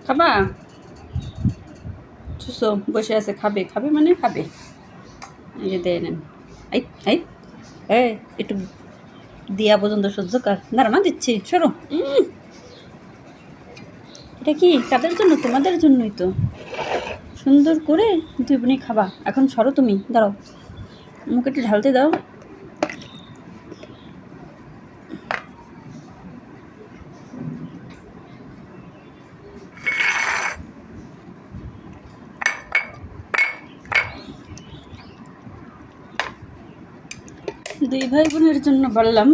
খাবা? চুষো বসে আছে, খাবে খাবে মানে খাবে। এই যে দেয় নেন। এই এই এই একটু দিয়া পর্যন্ত সহ্য কর। দাঁড়া দিচ্ছি, সরো। এটা কি কাদের জন্য? তোমাদের জন্যই তো। সুন্দর করে দুই বোনই খাবা। এখন সরো তুমি, দাঁড়াও, মুখে একটু ঢালতে দাও। দুই ভাই বোনের জন্য বললাম।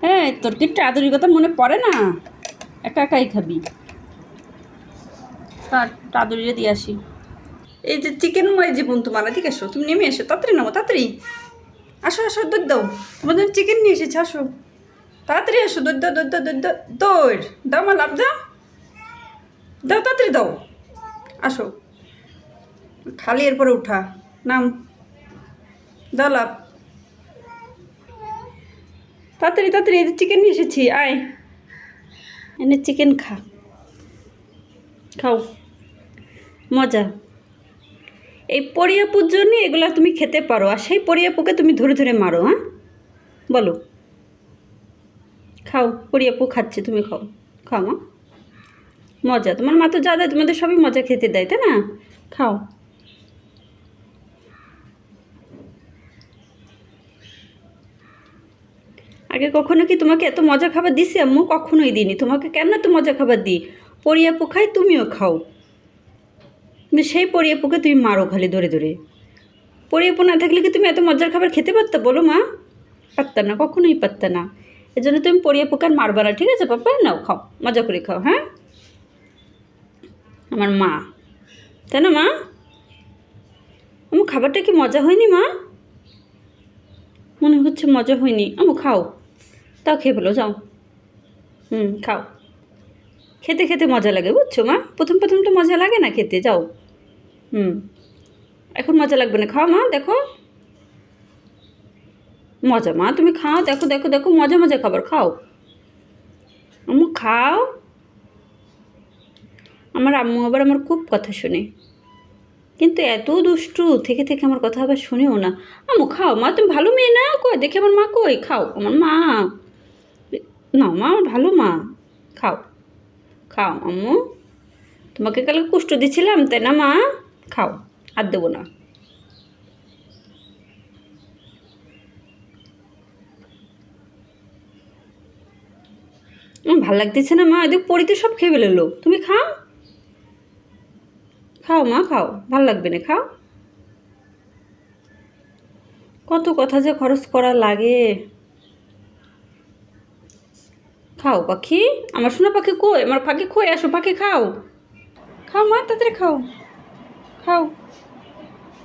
হ্যাঁ, তোর কি টাদুরির কথা মনে পড়ে না? একা একাই খাবি। টাদুরিরে দিয়ে আসি। এই যে চিকেন ময় জীবন তোমার, ঠিক আসো, তুমি নেমে এসো, তাড়াতাড়ি নামো, তাড়াতাড়ি আসো আসো, দুধ দাও, তোমাদের চিকেন নিয়ে এসেছে, আসো তাড়াতাড়ি আসো, দুধ দাও, দুধ দাও, দুধ দাও, দৌড় দাও, মা লাভ দাও, দাও তাড়াতাড়ি দাও, আসো, খালি এরপরে উঠা, নাম দাও লাভ, তাড়াতাড়ি তাড়াতাড়ি, এই যে চিকেন নিয়ে এসেছি, আয় এনে চিকেন খা, খাও, মজা। এই পরিয়াপুর জন্য এগুলো তুমি খেতে পারো, আর সেই পরিয়াপুকে তুমি ধরে ধরে মারো। হ্যাঁ বলো, খাও, পরিয়াপু খাচ্ছে, তুমি খাও, খাও মা, মজা। তোমার মা তো যা দেয় তোমাদের সবই মজা খেতে দেয়, তাই না? খাও। আগে কখনো কি তোমাকে এত মজা খাবার দিছি আম্মু? কখনোই দিইনি। তোমাকে কেন এত মজা খাবার দিই? পরিয়াপু খাই, তুমিও খাও, কিন্তু সেই পরিয়াপুকে তুমি মারো খালি ধরে ধরে। পরিয়াপু না থাকলে কি তুমি এত মজার খাবার খেতে পারতা বলো মা? পারতা না, কখনোই পারতা না। এজন্য তুমি পরিয়াপুকে আর মারবা না, ঠিক আছে পাপা? নাও খাও, মজা করে খাও। হ্যাঁ, আমার মা, তাই না মা? আমার খাবারটা কি মজা হয়নি মা? মনে হচ্ছে মজা হয়নি। আমু খাও, তাও খেয়ে ফেলো, যাও। খাও, খেতে খেতে মজা লাগে, বুঝছো মা? প্রথম প্রথম তো মজা লাগে না খেতে, যাও। এখন মজা লাগবে না, খাও মা, দেখো মজা। মা তুমি খাও, দেখো দেখো দেখো, মজা মজা খাবার খাও। আম্মু খাও। আমার আম্মু আবার আমার খুব কথা শোনে, কিন্তু এত দুষ্টু থেকে থেকে আমার কথা আবার শুনেও না। আম্মু খাও, মা তুমি ভালো মেয়ে না? কই দেখে আমার মা, কই খাও, আমার মা না, মা আমার ভালো মা, খাও খাও আম্মু। তোমাকে কালকে কুষ্ট দিছিলাম, তাই না মা? খাও, আর দেবো না। আমার ভাল লাগতেছে না মা, এদিক পড়িতে সব খেয়ে ফেলেলো, তুমি খাও, খাও মা খাও, ভাল লাগবে না, খাও। কত কথা যে খরচ করা লাগে। খাও পাখি, আমার সোনা পাখি কই? আমার পাখি কই? আসো পাখি, খাও, খাও মা, তাড়াতাড়ি খাও, খাও।